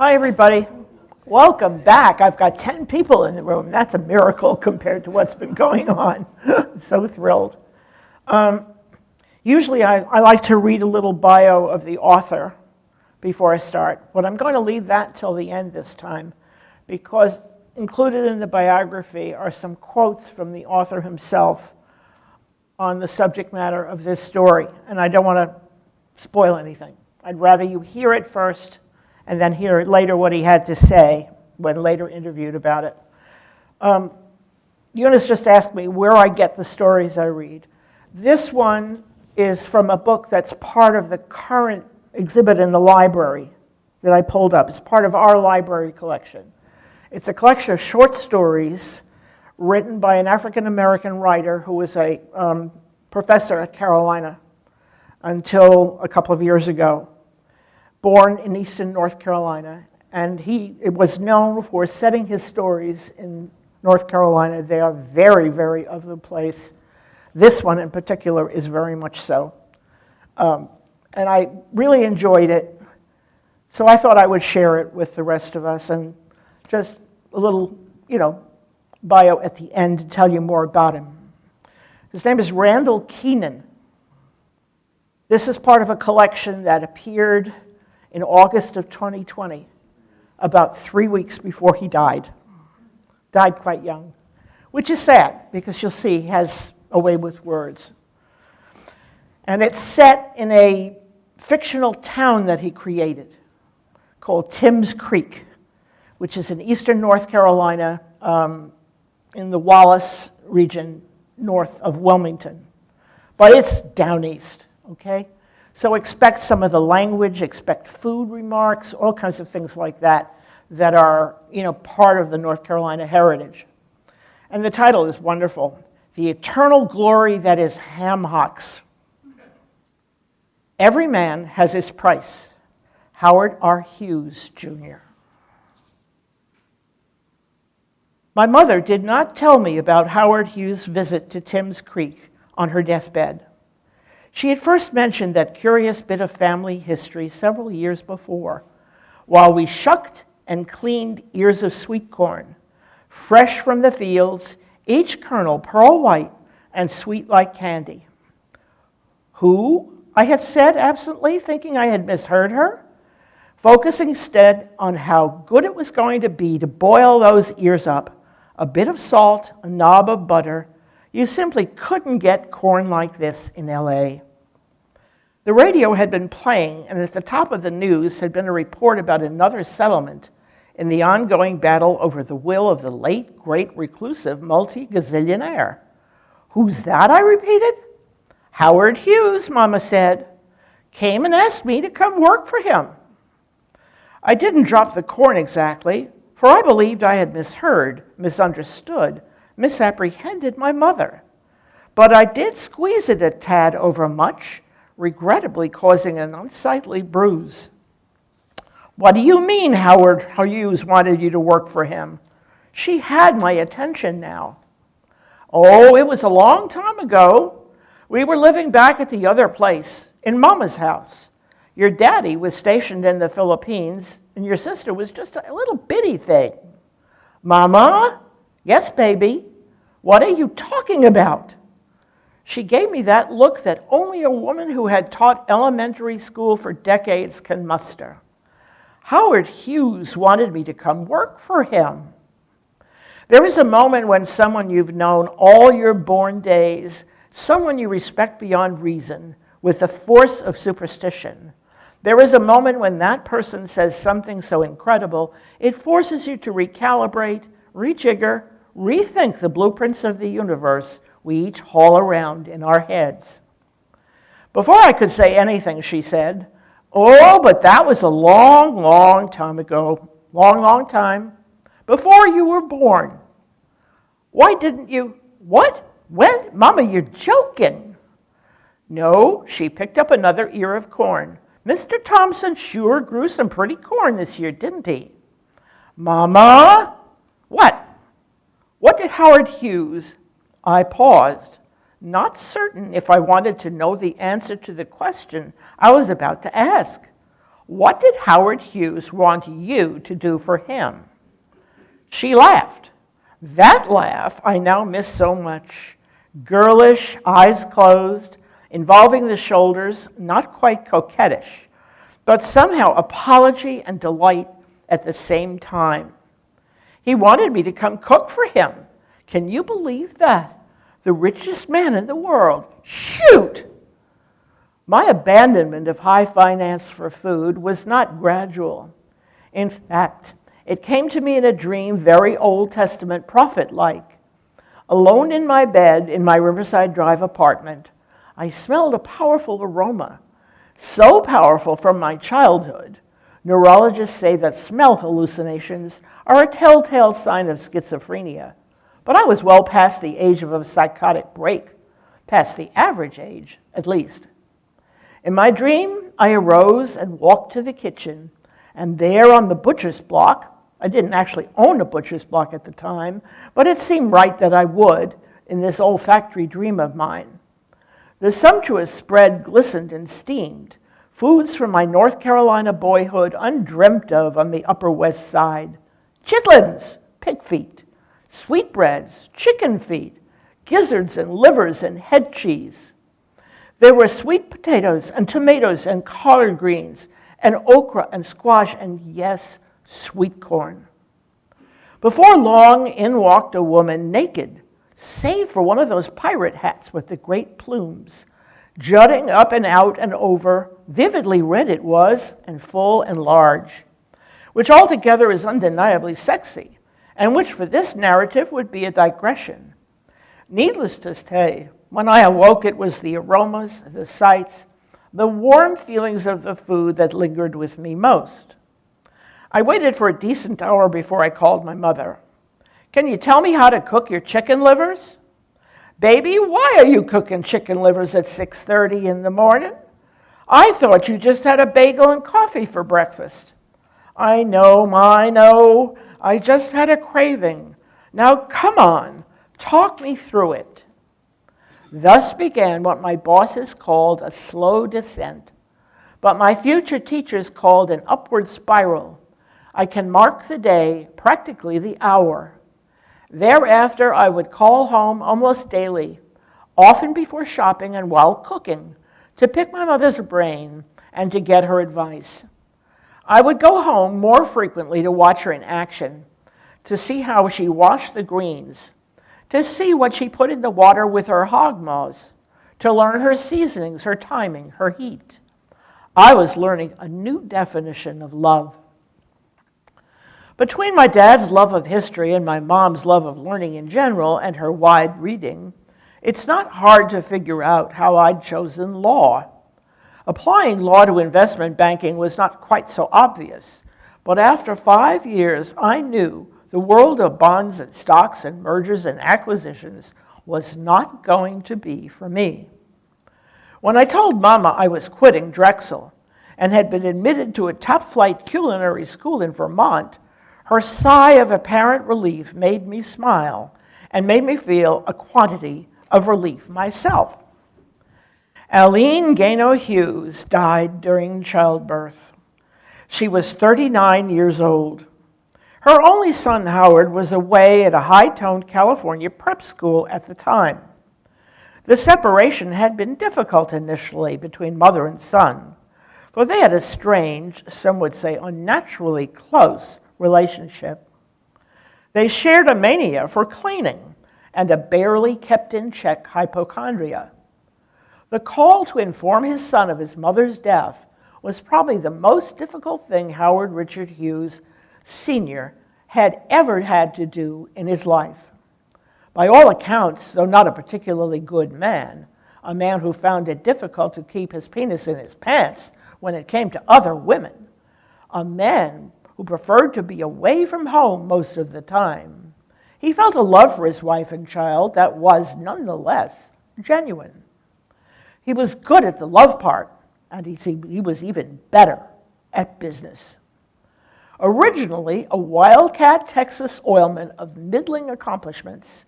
Hi, everybody. Welcome back. I've got 10 people in the room. That's a miracle compared to what's been going on. So thrilled. Usually I like to read a little bio of the author before I start, but I'm going to leave that till the end this time because included in the biography are some quotes from the author himself on the subject matter of this story, and I don't want to spoil anything. I'd rather you hear it first and then hear later what he had to say when later interviewed about it. Eunice just asked me where I get the stories I read. This one is from a book that's part of the current exhibit in the library that I pulled up. It's part of our library collection. It's a collection of short stories written by an African-American writer who was a professor at Carolina until a couple of years ago. Born in Easton, North Carolina, and he was known for setting his stories in North Carolina. They are very, very of the place. This one in particular is very much so. And I really enjoyed it, so I thought I would share it with the rest of us, and just a little, bio at the end to tell you more about him. His name is Randall Keenan. This is part of a collection that appeared in August of 2020, about 3 weeks before he died. Died quite young, which is sad because you'll see he has a way with words. And it's set in a fictional town that he created called Timms Creek, which is in eastern North Carolina in the Wallace region north of Wilmington. But it's down east, okay? So expect some of the language, expect food remarks, all kinds of things like that that are, part of the North Carolina heritage. And the title is wonderful, The Eternal Glory That Is Ham Hocks. Every man has his price. Howard R. Hughes, Jr. My mother did not tell me about Howard Hughes' visit to Timms Creek on her deathbed. She had first mentioned that curious bit of family history several years before, while we shucked and cleaned ears of sweet corn, fresh from the fields, each kernel pearl white and sweet like candy. Who? I had said absently, thinking I had misheard her, focusing instead on how good it was going to be to boil those ears up, a bit of salt, a knob of butter. You simply couldn't get corn like this in LA. The radio had been playing, and at the top of the news had been a report about another settlement in the ongoing battle over the will of the late, great, reclusive multi-gazillionaire. Who's that, I repeated. Howard Hughes, Mama said. Came and asked me to come work for him. I didn't drop the corn exactly, for I believed I had misheard, misunderstood, misapprehended my mother. But I did squeeze it a tad overmuch, regrettably causing an unsightly bruise. What do you mean Howard Hughes wanted you to work for him? She had my attention now. Oh, it was a long time ago. We were living back at the other place, in Mama's house. Your daddy was stationed in the Philippines, and your sister was just a little bitty thing. Mama? Yes, baby. What are you talking about? She gave me that look that only a woman who had taught elementary school for decades can muster. Howard Hughes wanted me to come work for him. There is a moment when someone you've known all your born days, someone you respect beyond reason, with the force of superstition. There is a moment when that person says something so incredible, it forces you to recalibrate, rejigger, rethink the blueprints of the universe we each haul around in our heads. Before I could say anything, she said, oh, but that was a long, long time ago. Long, long time. Before you were born. Why didn't you? What? When? Mama, you're joking. No, she picked up another ear of corn. Mr. Thompson sure grew some pretty corn this year, didn't he? Mama? What? What did Howard Hughes? I paused, not certain if I wanted to know the answer to the question I was about to ask. What did Howard Hughes want you to do for him? She laughed. That laugh I now miss so much. Girlish, eyes closed, involving the shoulders, not quite coquettish, but somehow apology and delight at the same time. He wanted me to come cook for him. Can you believe that? The richest man in the world. Shoot! My abandonment of high finance for food was not gradual. In fact, it came to me in a dream very Old Testament prophet-like. Alone in my bed in my Riverside Drive apartment, I smelled a powerful aroma, so powerful from my childhood. Neurologists say that smell hallucinations are a telltale sign of schizophrenia, but I was well past the age of a psychotic break, past the average age, at least. In my dream, I arose and walked to the kitchen, and there on the butcher's block, I didn't actually own a butcher's block at the time, but it seemed right that I would in this olfactory dream of mine. The sumptuous spread glistened and steamed, foods from my North Carolina boyhood undreamt of on the Upper West Side. Chitlins, pig feet, sweetbreads, chicken feet, gizzards and livers and head cheese. There were sweet potatoes and tomatoes and collard greens and okra and squash and, yes, sweet corn. Before long, in walked a woman naked, save for one of those pirate hats with the great plumes, jutting up and out and over, vividly red it was, and full and large, which altogether is undeniably sexy, and which for this narrative would be a digression. Needless to say, when I awoke, it was the aromas, the sights, the warm feelings of the food that lingered with me most. I waited for a decent hour before I called my mother. Can you tell me how to cook your chicken livers? Baby, why are you cooking chicken livers at 6:30 in the morning? I thought you just had a bagel and coffee for breakfast. I know, Ma, I know. I just had a craving. Now come on, talk me through it. Thus began what my bosses called a slow descent, but my future teachers called an upward spiral. I can mark the day, practically the hour. Thereafter, I would call home almost daily, often before shopping and while cooking, to pick my mother's brain and to get her advice. I would go home more frequently to watch her in action, to see how she washed the greens, to see what she put in the water with her hog maws, to learn her seasonings, her timing, her heat. I was learning a new definition of love. Between my dad's love of history and my mom's love of learning in general and her wide reading, it's not hard to figure out how I'd chosen law. Applying law to investment banking was not quite so obvious, but after 5 years, I knew the world of bonds and stocks and mergers and acquisitions was not going to be for me. When I told Mama I was quitting Drexel and had been admitted to a top-flight culinary school in Vermont, her sigh of apparent relief made me smile and made me feel a quantity of relief myself. Aline Gano Hughes died during childbirth. She was 39 years old. Her only son, Howard, was away at a high-toned California prep school at the time. The separation had been difficult initially between mother and son, for they had a strange, some would say unnaturally close relationship. They shared a mania for cleaning and a barely kept in check hypochondria. The call to inform his son of his mother's death was probably the most difficult thing Howard Richard Hughes Sr. had ever had to do in his life. By all accounts, though not a particularly good man, a man who found it difficult to keep his penis in his pants when it came to other women, a man who preferred to be away from home most of the time, he felt a love for his wife and child that was nonetheless genuine. He was good at the love part, and he was even better at business. Originally a wildcat Texas oilman of middling accomplishments,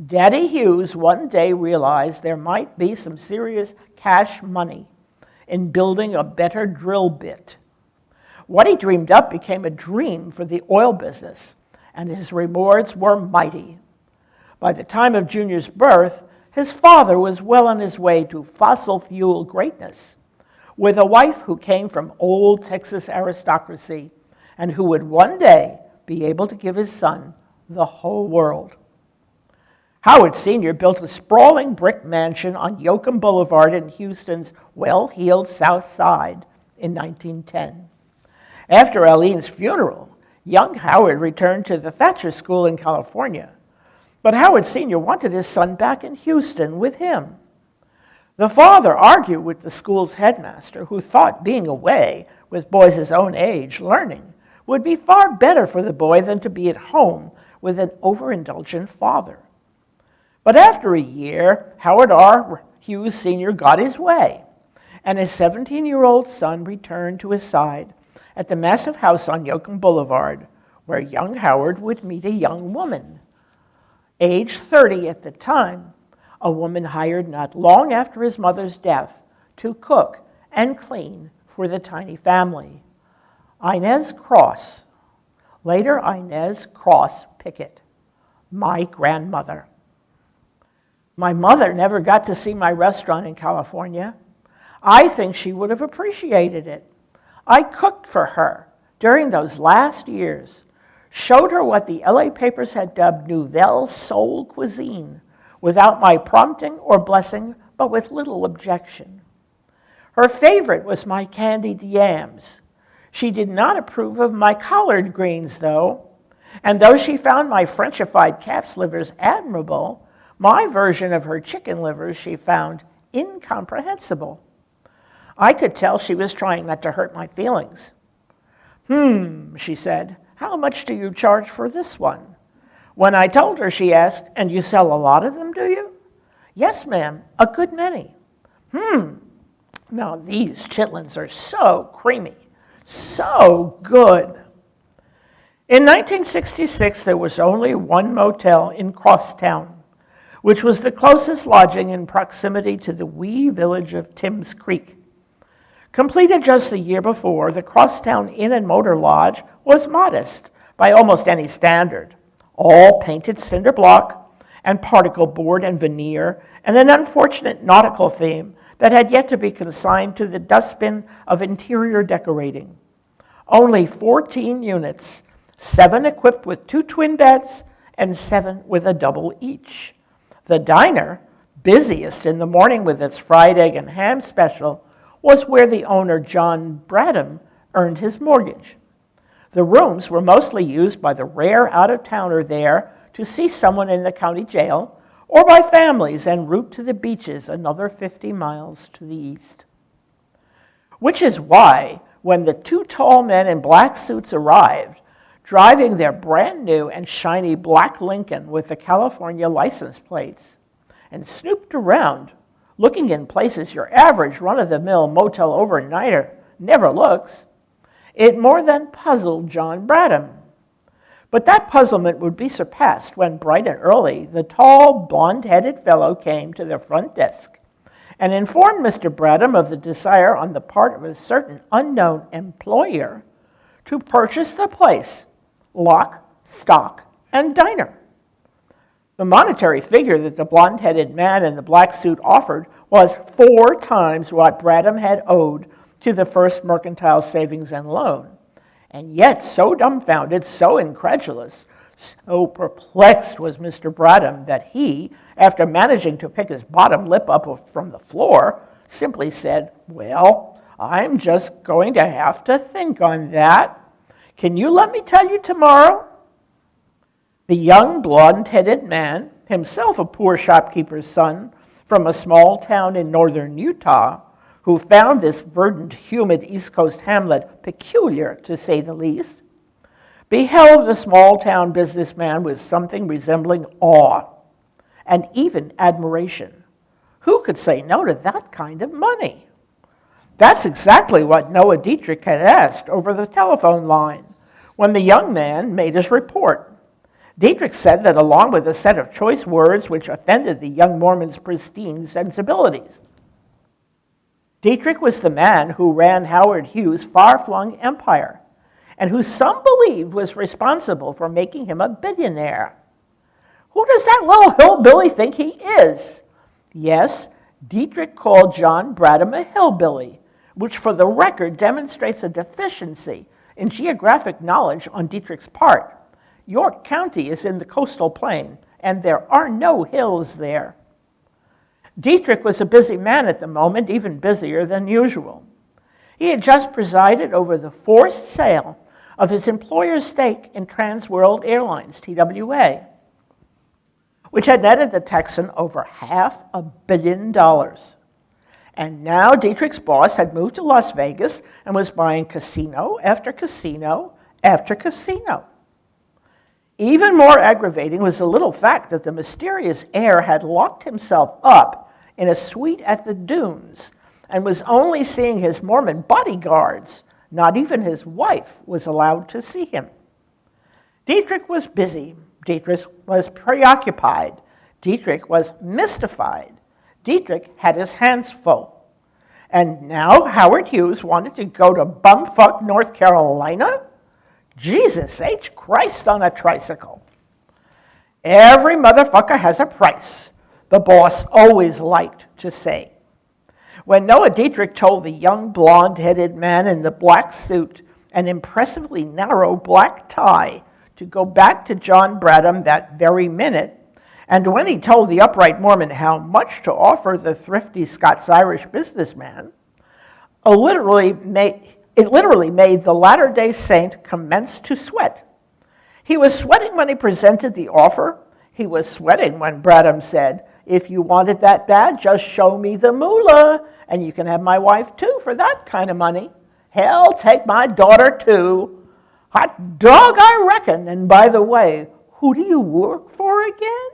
Daddy Hughes one day realized there might be some serious cash money in building a better drill bit. What he dreamed up became a dream for the oil business, and his rewards were mighty. By the time of Junior's birth, his father was well on his way to fossil fuel greatness, with a wife who came from old Texas aristocracy and who would one day be able to give his son the whole world. Howard Sr. built a sprawling brick mansion on Yoakum Boulevard in Houston's well-heeled South Side in 1910. After Eileen's funeral, young Howard returned to the Thatcher School in California, but Howard Sr. wanted his son back in Houston with him. The father argued with the school's headmaster, who thought being away with boys his own age learning would be far better for the boy than to be at home with an overindulgent father. But after a year, Howard R. Hughes Sr. got his way, and his 17-year-old son returned to his side at the massive house on Yoakum Boulevard, where young Howard would meet a young woman. Age 30 at the time, a woman hired not long after his mother's death to cook and clean for the tiny family. Inez Cross, later Inez Cross Pickett, my grandmother. My mother never got to see my restaurant in California. I think she would have appreciated it. I cooked for her during those last years, showed her what the LA papers had dubbed Nouvelle Soul Cuisine, without my prompting or blessing, but with little objection. Her favorite was my candied yams. She did not approve of my collard greens, though, and though she found my Frenchified calf's livers admirable, my version of her chicken livers she found incomprehensible. I could tell she was trying not to hurt my feelings. She said, "How much do you charge for this one?" When I told her, she asked, "And you sell a lot of them, do you?" "Yes, ma'am, a good many." Now these chitlins are so creamy, so good. In 1966, there was only one motel in Crosstown, which was the closest lodging in proximity to the wee village of Timms Creek. Completed just the year before, the Crosstown Inn and Motor Lodge was modest by almost any standard, all painted cinder block and particle board and veneer, and an unfortunate nautical theme that had yet to be consigned to the dustbin of interior decorating. Only 14 units, 7 equipped with 2 twin beds and 7 with a double each. The diner, busiest in the morning with its fried egg and ham special, was where the owner, John Bradham, earned his mortgage. The rooms were mostly used by the rare out-of-towner there to see someone in the county jail, or by families en route to the beaches another 50 miles to the east. Which is why, when the 2 tall men in black suits arrived, driving their brand new and shiny black Lincoln with the California license plates, and snooped around, looking in places your average run-of-the-mill motel overnighter never looks, it more than puzzled John Bradham. But that puzzlement would be surpassed when, bright and early, the tall, blonde-headed fellow came to the front desk and informed Mr. Bradham of the desire on the part of a certain unknown employer to purchase the place, lock, stock, and diner. The monetary figure that the blonde-headed man in the black suit offered was 4 times what Bradham had owed to the First Mercantile Savings and Loan. And yet, so dumbfounded, so incredulous, so perplexed was Mr. Bradham that he, after managing to pick his bottom lip up from the floor, simply said, "Well, I'm just going to have to think on that. Can you let me tell you tomorrow?" The young blonde-headed man, himself a poor shopkeeper's son from a small town in northern Utah, who found this verdant, humid East Coast hamlet peculiar, to say the least, beheld the small-town businessman with something resembling awe and even admiration. Who could say no to that kind of money? That's exactly what Noah Dietrich had asked over the telephone line when the young man made his report. Dietrich said that along with a set of choice words which offended the young Mormon's pristine sensibilities, Dietrich was the man who ran Howard Hughes' far-flung empire, and who some believed was responsible for making him a billionaire. Who does that little hillbilly think he is? Yes, Dietrich called John Bradham a hillbilly, which for the record demonstrates a deficiency in geographic knowledge on Dietrich's part. York County is in the coastal plain, and there are no hills there. Dietrich was a busy man at the moment, even busier than usual. He had just presided over the forced sale of his employer's stake in Trans World Airlines, TWA, which had netted the Texan over $500 million. And now Dietrich's boss had moved to Las Vegas and was buying casino after casino after casino. Even more aggravating was the little fact that the mysterious heir had locked himself up in a suite at the Dunes and was only seeing his Mormon bodyguards. Not even his wife was allowed to see him. Dietrich was busy. Dietrich was preoccupied. Dietrich was mystified. Dietrich had his hands full. And now Howard Hughes wanted to go to bumfuck North Carolina? Jesus H. Christ on a tricycle. Every motherfucker has a price, the boss always liked to say. When Noah Dietrich told the young blonde-headed man in the black suit and impressively narrow black tie to go back to John Bradham that very minute, and when he told the upright Mormon how much to offer the thrifty Scots-Irish businessman, it literally made the Latter-day Saint commence to sweat. He was sweating when he presented the offer. He was sweating when Bradham said, "If you want it that bad, just show me the moolah, and you can have my wife too for that kind of money. Hell, take my daughter too. Hot dog, I reckon. And by the way, who do you work for again?"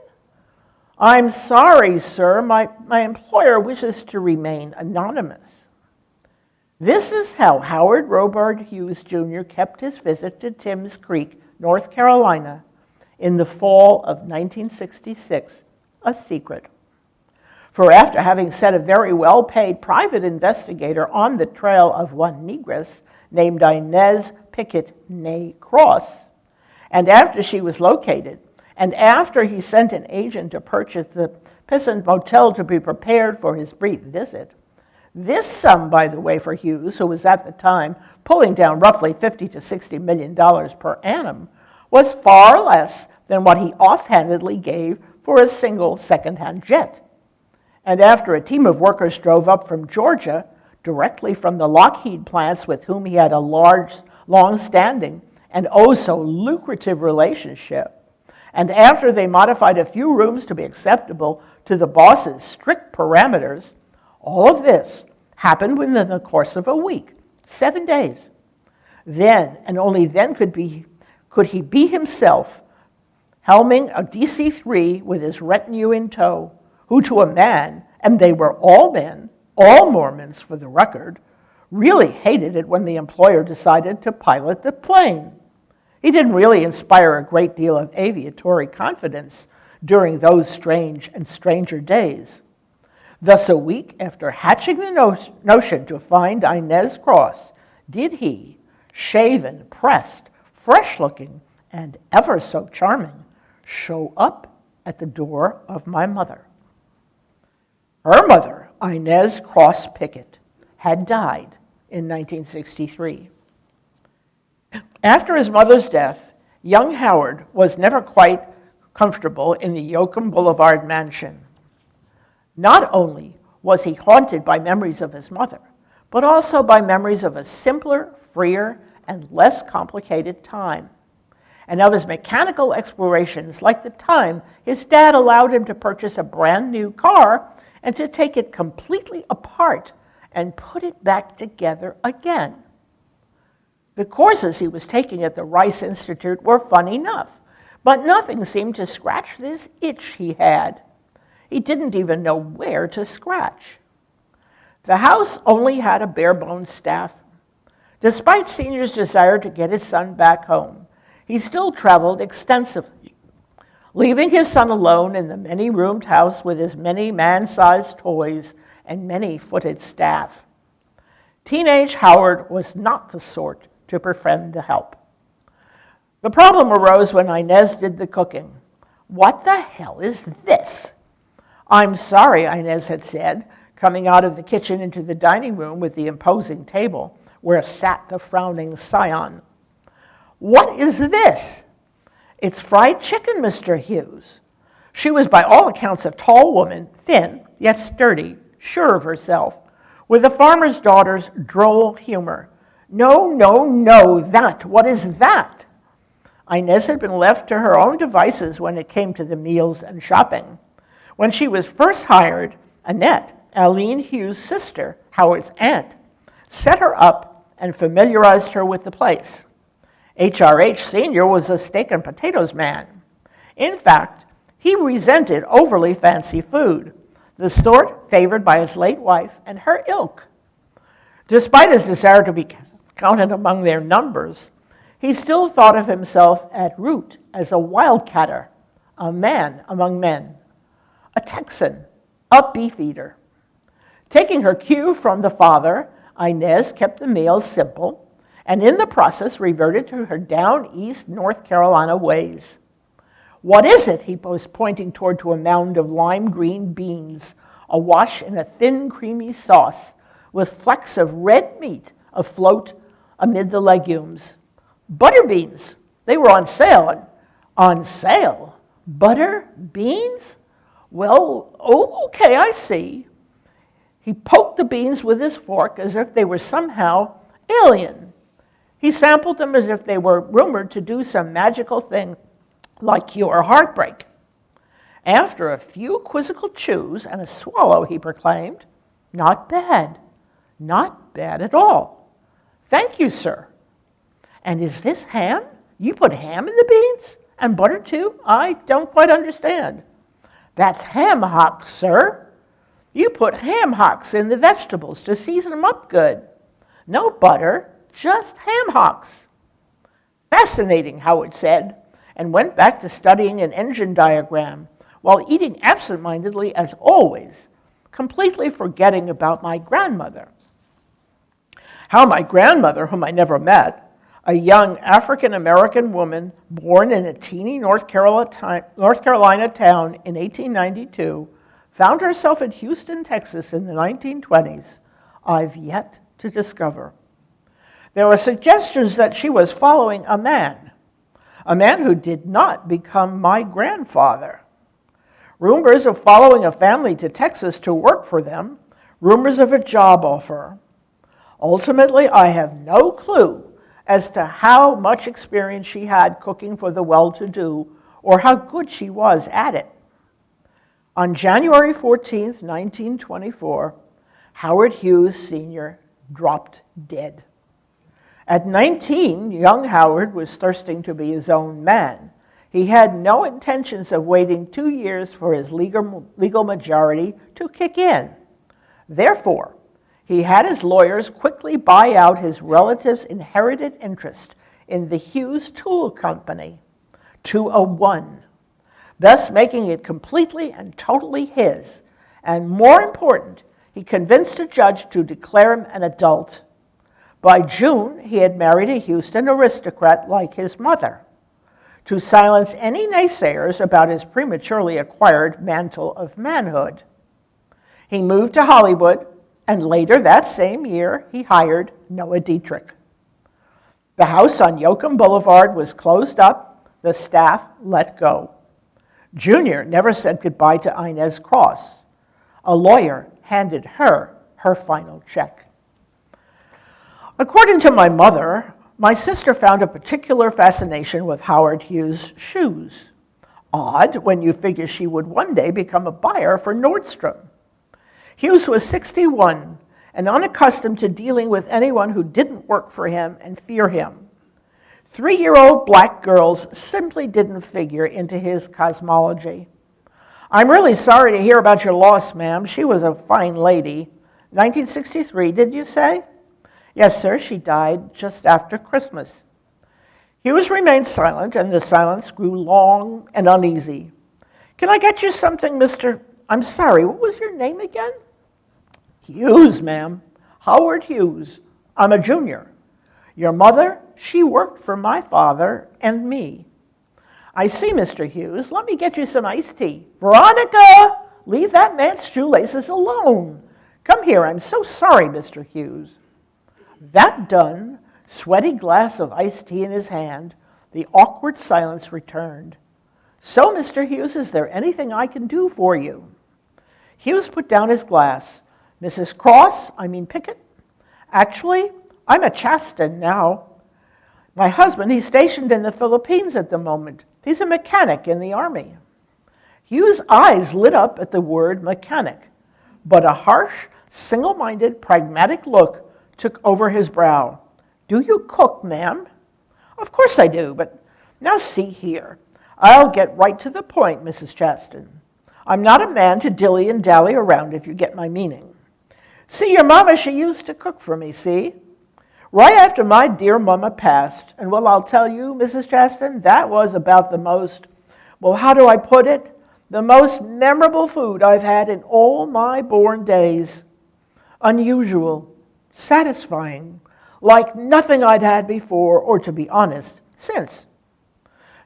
"I'm sorry, sir. My employer wishes to remain anonymous." This is how Howard Robard Hughes Jr. kept his visit to Timms Creek, North Carolina, in the fall of 1966, a secret. For after having set a very well-paid private investigator on the trail of one negress named Inez Pickett née Cross, and after she was located, and after he sent an agent to purchase the Pissant Motel to be prepared for his brief visit, this sum, by the way, for Hughes, who was at the time pulling down roughly $50 to $60 million per annum, was far less than what he offhandedly gave for a single second-hand jet. And after a team of workers drove up from Georgia, directly from the Lockheed plants with whom he had a large, long-standing, and oh so lucrative relationship, and after they modified a few rooms to be acceptable to the boss's strict parameters, all of this happened within the course of a week, 7 days. Then, and only then, could he be himself, helming a DC-3 with his retinue in tow, who to a man, and they were all men, all Mormons for the record, really hated it when the employer decided to pilot the plane. He didn't really inspire a great deal of aviatory confidence during those strange and stranger days. Thus, a week after hatching the notion to find Inez Cross, did he, shaven, pressed, fresh-looking, and ever so charming, show up at the door of my mother. Her mother, Inez Cross Pickett, had died in 1963. After his mother's death, young Howard was never quite comfortable in the Yoakum Boulevard mansion. Not only was he haunted by memories of his mother, but also by memories of a simpler, freer, and less complicated time, and of his mechanical explorations, like the time his dad allowed him to purchase a brand new car and to take it completely apart and put it back together again. The courses he was taking at the Rice Institute were fun enough, but nothing seemed to scratch this itch he had. He didn't even know where to scratch. The house only had a bare-bones staff. Despite Senior's desire to get his son back home, he still traveled extensively, leaving his son alone in the many-roomed house with his many man-sized toys and many-footed staff. Teenage Howard was not the sort to befriend the help. The problem arose when Inez did the cooking. "What the hell is this?" "I'm sorry," Inez had said, coming out of the kitchen into the dining room with the imposing table where sat the frowning scion. "What is this?" "It's fried chicken, Mr. Hughes." She was by all accounts a tall woman, thin, yet sturdy, sure of herself, with a farmer's daughter's droll humor. "No, no, no, that! What is that?" Inez had been left to her own devices when it came to the meals and shopping. When she was first hired, Annette, Aline Hughes' sister, Howard's aunt, set her up and familiarized her with the place. HRH Sr. was a steak and potatoes man. In fact, he resented overly fancy food, the sort favored by his late wife and her ilk. Despite his desire to be counted among their numbers, he still thought of himself at root as a wildcatter, a man among men, a Texan, a beef eater. Taking her cue from the father, Inez kept the meals simple, and in the process reverted to her down east North Carolina ways. "What is it?" he was pointing toward to a mound of lime green beans, awash in a thin, creamy sauce, with flecks of red meat afloat amid the legumes. "Butter beans. They were on sale." "On sale? Butter beans? Well, oh, okay, I see." He poked the beans with his fork as if they were somehow alien. He sampled them as if they were rumored to do some magical thing like cure heartbreak. After a few quizzical chews and a swallow, he proclaimed, "Not bad. Not bad at all. Thank you, sir. And is this ham? You put ham in the beans? And butter too? I don't quite understand." "That's ham hocks, sir. You put ham hocks in the vegetables to season them up good. No butter, just ham hocks." "Fascinating," Howard said, and went back to studying an engine diagram while eating absent-mindedly as always, completely forgetting about my grandmother. How my grandmother, whom I never met, a young African-American woman born in a teeny North Carolina town in 1892, found herself in Houston, Texas in the 1920s, I've yet to discover. There were suggestions that she was following a man who did not become my grandfather. Rumors of following a family to Texas to work for them, rumors of a job offer. Ultimately, I have no clue as to how much experience she had cooking for the well-to-do or how good she was at it. On January 14th, 1924, Howard Hughes Sr. dropped dead. At 19, young Howard was thirsting to be his own man. He had no intentions of waiting 2 years for his legal majority to kick in. Therefore, he had his lawyers quickly buy out his relative's inherited interest in the Hughes Tool Company to a 1, thus making it completely and totally his. And more important, he convinced a judge to declare him an adult. By June, he had married a Houston aristocrat like his mother, to silence any naysayers about his prematurely acquired mantle of manhood. He moved to Hollywood, and later that same year, he hired Noah Dietrich. The house on Yoakum Boulevard was closed up, the staff let go. Junior never said goodbye to Inez Cross. A lawyer handed her her final check. According to my mother, my sister found a particular fascination with Howard Hughes' shoes. Odd when you figure she would one day become a buyer for Nordstrom. Hughes was 61 and unaccustomed to dealing with anyone who didn't work for him and fear him. 3-year-old black girls simply didn't figure into his cosmology. "I'm really sorry to hear about your loss, ma'am. She was a fine lady. 1963, did you say?" "Yes, sir. She died just after Christmas." Hughes remained silent, and the silence grew long and uneasy. "Can I get you something, Mr. I'm sorry, what was your name again?" "Hughes, ma'am. Howard Hughes. I'm a junior. Your mother she worked for my father and me. I see, Mr. Hughes. Let me get you some iced tea. Veronica, leave that man's shoelaces alone. Come here. I'm so sorry, Mr. Hughes. That done, sweaty glass of iced tea in his hand, the awkward silence returned. So, Mr. Hughes, is there anything I can do for you? Hughes put down his glass. Mrs. Pickett? Actually, I'm a Chaston now. My husband, he's stationed in the Philippines at the moment. He's a mechanic in the Army. Hughes' eyes lit up at the word mechanic, but a harsh, single-minded, pragmatic look took over his brow. Do you cook, ma'am? Of course I do, but now see here. I'll get right to the point, Mrs. Chaston. I'm not a man to dilly and dally around, if you get my meaning. See, your mama, she used to cook for me, see? Right after my dear mama passed, and well, I'll tell you, Mrs. Chaston, that was about the most, well, how do I put it? The most memorable food I've had in all my born days. Unusual, satisfying, like nothing I'd had before, or to be honest, since.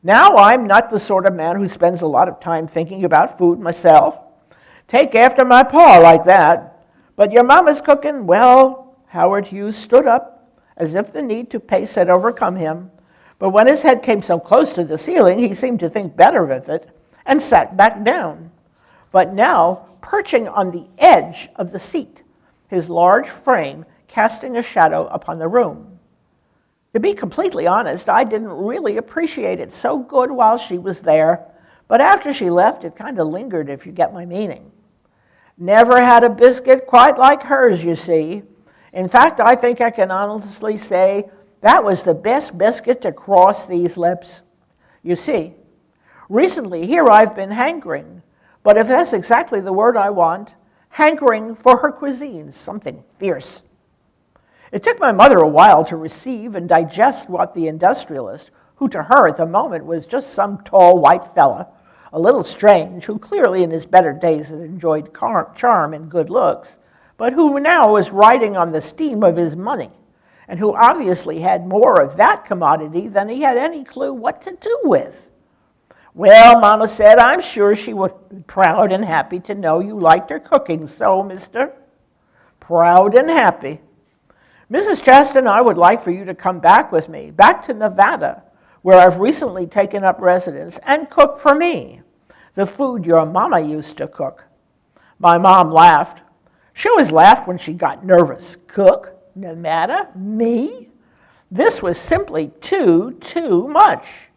Now, I'm not the sort of man who spends a lot of time thinking about food myself. Take after my pa like that. But your mama's cooking, well, Howard Hughes stood up, as if the need to pace had overcome him. But when his head came so close to the ceiling, he seemed to think better of it, and sat back down. But now, perching on the edge of the seat, his large frame casting a shadow upon the room. To be completely honest, I didn't really appreciate it so good while she was there, but after she left, it kind of lingered, if you get my meaning. Never had a biscuit quite like hers, you see. In fact, I think I can honestly say that was the best biscuit to cross these lips. You see, recently here I've been hankering, but if that's exactly the word I want, hankering for her cuisine, something fierce. It took my mother a while to receive and digest what the industrialist, who to her at the moment was just some tall white fella, a little strange, who clearly in his better days had enjoyed charm and good looks, but who now was riding on the steam of his money, and who obviously had more of that commodity than he had any clue what to do with. Well, Mama said, I'm sure she would be proud and happy to know you liked her cooking so, mister. Proud and happy. Mrs. Chaston, I would like for you to come back with me, back to Nevada, where I've recently taken up residence, and cook for me the food your mama used to cook. My mom laughed. She always laughed when she got nervous. Cook? Nevada? Me? This was simply too much.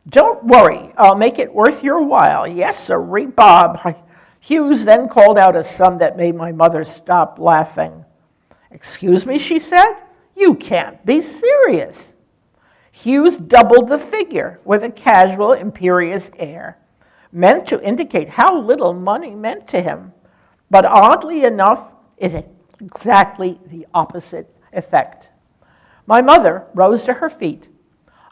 Don't worry, I'll make it worth your while. Yes, sirree, Bob. Hughes then called out a sum that made my mother stop laughing. Excuse me, she said, you can't be serious. Hughes doubled the figure with a casual, imperious air, meant to indicate how little money meant to him. But oddly enough, it had exactly the opposite effect. My mother rose to her feet.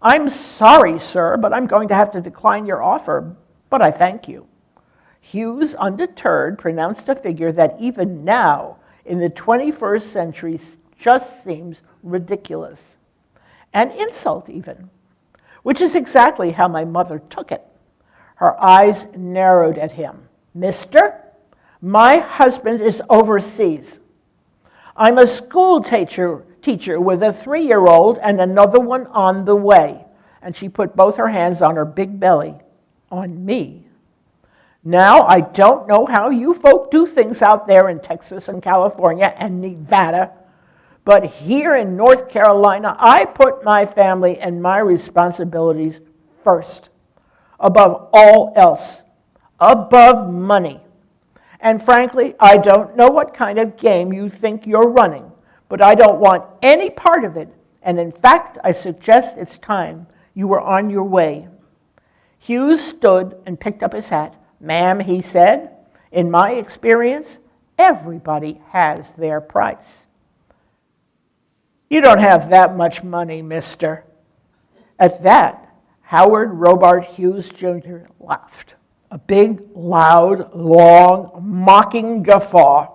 I'm sorry, sir, but I'm going to have to decline your offer, but I thank you. Hughes, undeterred, pronounced a figure that even now, in the 21st century, just seems ridiculous. An insult, even, which is exactly how my mother took it. Her eyes narrowed at him. Mister, my husband is overseas. I'm a school teacher with a 3-year-old and another one on the way. And she put both her hands on her big belly, on me. Now, I don't know how you folk do things out there in Texas and California and Nevada, but here in North Carolina, I put my family and my responsibilities first, above all else, above money. And frankly, I don't know what kind of game you think you're running, but I don't want any part of it, and in fact, I suggest it's time you were on your way. Hughes stood and picked up his hat. Ma'am, he said, in my experience, everybody has their price. You don't have that much money, mister. At that, Howard Robart Hughes Jr. laughed. A big, loud, long, mocking guffaw.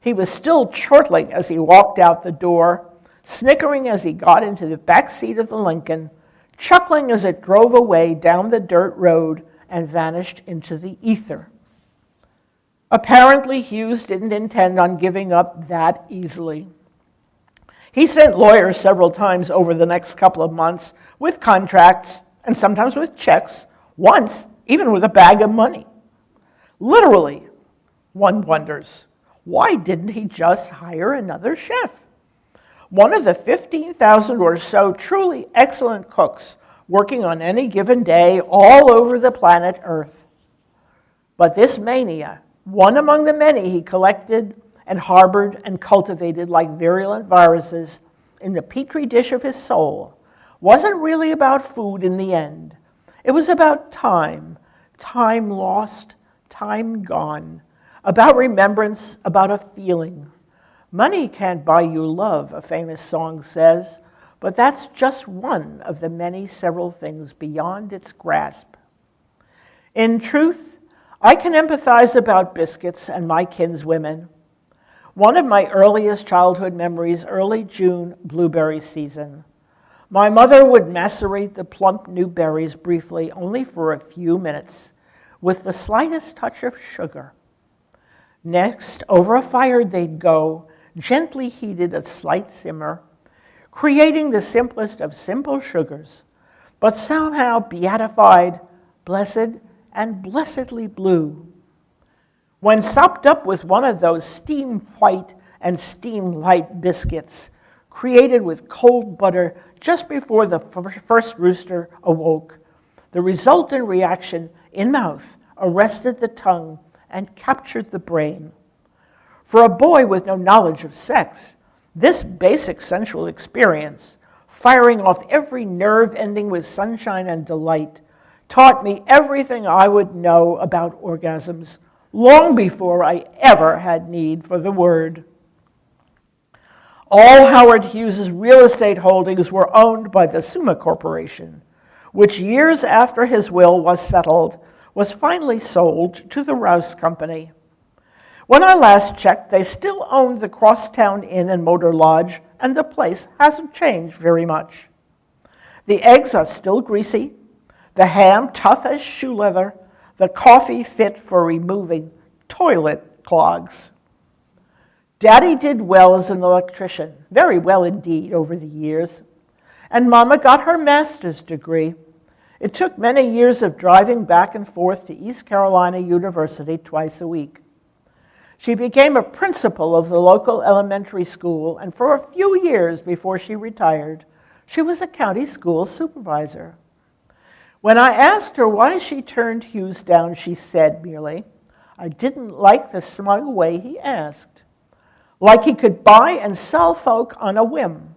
He was still chortling as he walked out the door, snickering as he got into the back seat of the Lincoln, chuckling as it drove away down the dirt road and vanished into the ether. Apparently, Hughes didn't intend on giving up that easily. He sent lawyers several times over the next couple of months with contracts and sometimes with checks, once even with a bag of money. Literally, one wonders, why didn't he just hire another chef? One of the 15,000 or so truly excellent cooks working on any given day all over the planet Earth. But this mania, one among the many he collected and harbored and cultivated like virulent viruses in the petri dish of his soul, wasn't really about food in the end. It was about time, time lost, time gone, about remembrance, about a feeling. Money can't buy you love, a famous song says, but that's just one of the many several things beyond its grasp. In truth, I can empathize about biscuits and my kinswomen. One of my earliest childhood memories, early June blueberry season. My mother would macerate the plump new berries briefly, only for a few minutes, with the slightest touch of sugar. Next, over a fire they'd go, gently heated a slight simmer, creating the simplest of simple sugars, but somehow beatified, blessed, and blessedly blue. When sopped up with one of those steam white and steam light biscuits, created with cold butter just before the first rooster awoke, the resultant reaction in mouth arrested the tongue and captured the brain. For a boy with no knowledge of sex, this basic sensual experience, firing off every nerve ending with sunshine and delight, taught me everything I would know about orgasms long before I ever had need for the word. All Howard Hughes's real estate holdings were owned by the Summa Corporation, which years after his will was settled, was finally sold to the Rouse Company. When I last checked, they still owned the Crosstown Inn and Motor Lodge, and the place hasn't changed very much. The eggs are still greasy, the ham tough as shoe leather, the coffee fit for removing toilet clogs. Daddy did well as an electrician, very well indeed over the years, and Mama got her master's degree. It took many years of driving back and forth to East Carolina University twice a week. She became a principal of the local elementary school, and for a few years before she retired, she was a county school supervisor. When I asked her why she turned Hughes down, she said merely, "I didn't like the smug way he asked. Like he could buy and sell folk on a whim.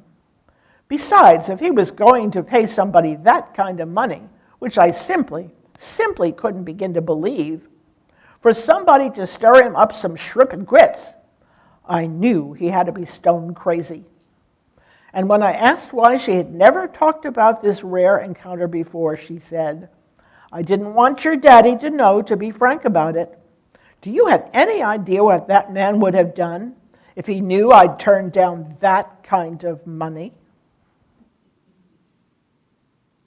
Besides, if he was going to pay somebody that kind of money, which I simply couldn't begin to believe, for somebody to stir him up some shrimp and grits, I knew he had to be stone crazy." And when I asked why she had never talked about this rare encounter before, she said, "I didn't want your daddy to know, to be frank about it. Do you have any idea what that man would have done if he knew I'd turned down that kind of money?"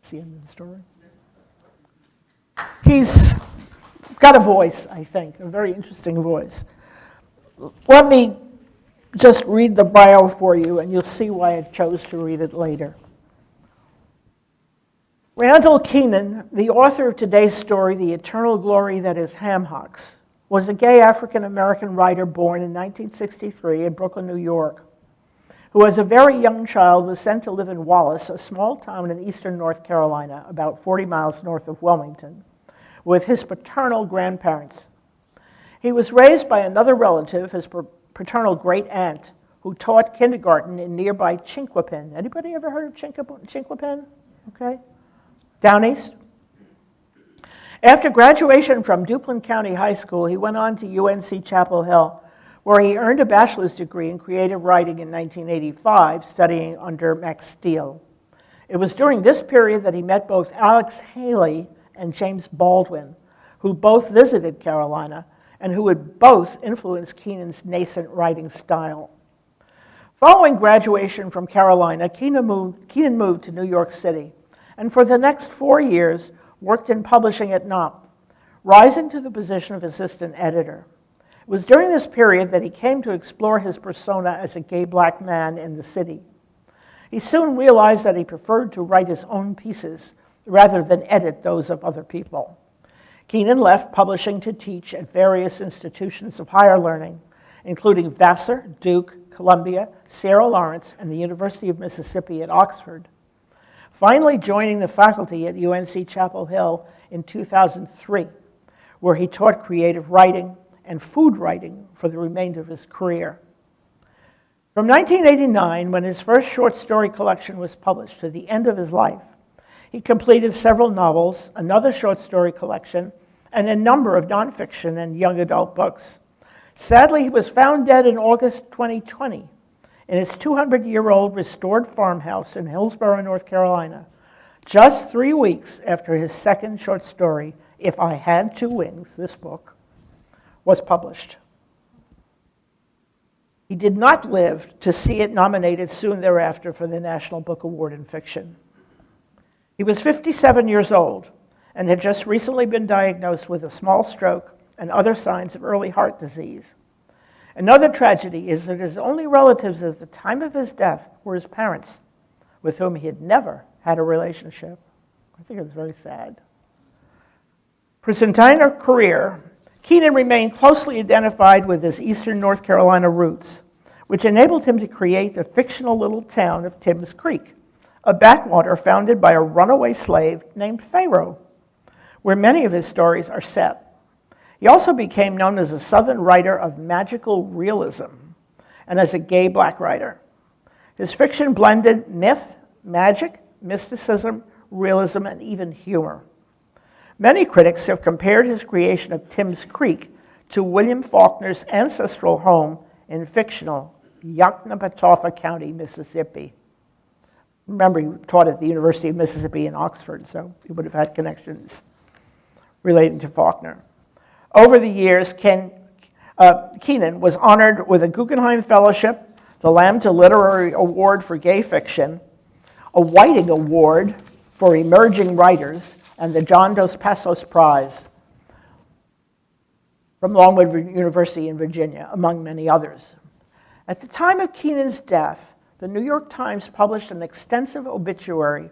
That's the end of the story. He's got a voice, I think, a very interesting voice. Let me just read the bio for you, and you'll see why I chose to read it later. Randall Keenan, the author of today's story, The Eternal Glory That Is Ham Hocks, was a gay African-American writer born in 1963 in Brooklyn, New York, who as a very young child was sent to live in Wallace, a small town in eastern North Carolina, about 40 miles north of Wilmington, with his paternal grandparents. He was raised by another relative, his paternal great-aunt, who taught kindergarten in nearby Chinquapin. Anybody ever heard of Chinquapin? Okay. Down east. After graduation from Duplin County High School, he went on to UNC Chapel Hill, where he earned a bachelor's degree in creative writing in 1985, studying under Max Steele. It was during this period that he met both Alex Haley and James Baldwin, who both visited Carolina and who would both influence Keenan's nascent writing style. Following graduation from Carolina, Keenan moved to New York City, and for the next 4 years worked in publishing at Knopf, rising to the position of assistant editor. It was during this period that he came to explore his persona as a gay black man in the city. He soon realized that he preferred to write his own pieces rather than edit those of other people. Keenan left publishing to teach at various institutions of higher learning, including Vassar, Duke, Columbia, Sarah Lawrence, and the University of Mississippi at Oxford. Finally joining the faculty at UNC Chapel Hill in 2003, where he taught creative writing and food writing for the remainder of his career. From 1989, when his first short story collection was published, to the end of his life, he completed several novels, another short story collection, and a number of nonfiction and young adult books. Sadly, he was found dead in August 2020 in his 200-year-old restored farmhouse in Hillsborough, North Carolina, just 3 weeks after his second short story, If I Had Two Wings, this book, was published. He did not live to see it nominated soon thereafter for the National Book Award in Fiction. He was 57 years old and had just recently been diagnosed with a small stroke and other signs of early heart disease. Another tragedy is that his only relatives at the time of his death were his parents, with whom he had never had a relationship. I think it's very sad. For his entire career, Keenan remained closely identified with his eastern North Carolina roots, which enabled him to create the fictional little town of Timms Creek, a backwater founded by a runaway slave named Pharaoh, where many of his stories are set. He also became known as a Southern writer of magical realism and as a gay black writer. His fiction blended myth, magic, mysticism, realism, and even humor. Many critics have compared his creation of Timms Creek to William Faulkner's ancestral home in fictional Yoknapatawpha County, Mississippi. Remember, he taught at the University of Mississippi in Oxford, so he would have had connections relating to Faulkner. Over the years, Keenan was honored with a Guggenheim Fellowship, the Lambda Literary Award for Gay Fiction, a Whiting Award for Emerging Writers, and the John Dos Passos Prize from Longwood University in Virginia, among many others. At the time of Keenan's death, the New York Times published an extensive obituary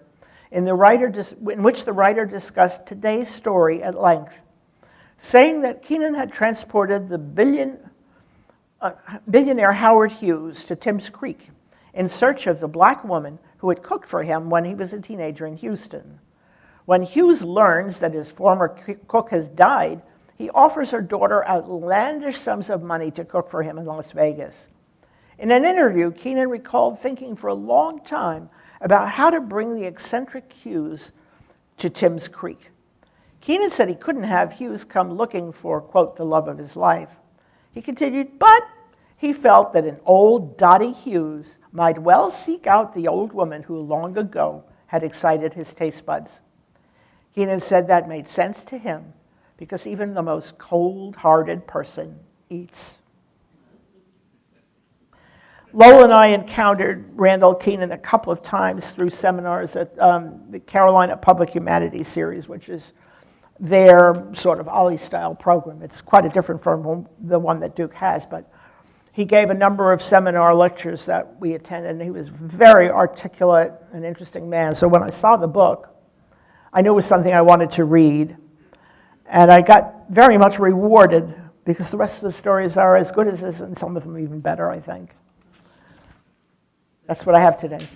in which the writer discussed today's story at length, saying that Keenan had transported the billionaire Howard Hughes to Timms Creek in search of the black woman who had cooked for him when he was a teenager in Houston. When Hughes learns that his former cook has died, he offers her daughter outlandish sums of money to cook for him in Las Vegas. In an interview, Keenan recalled thinking for a long time about how to bring the eccentric Hughes to Timms Creek. Keenan said he couldn't have Hughes come looking for, quote, the love of his life. He continued, but he felt that an old Dottie Hughes might well seek out the old woman who long ago had excited his taste buds. Keenan said that made sense to him because even the most cold-hearted person eats. Lowell and I encountered Randall Keenan a couple of times through seminars at the Carolina Public Humanities Series, which is their sort of Ollie-style program. It's quite a different from the one that Duke has, but he gave a number of seminar lectures that we attended, and he was a very articulate and interesting man. So when I saw the book, I knew it was something I wanted to read, and I got very much rewarded because the rest of the stories are as good as this, and some of them even better, I think. That's what I have today.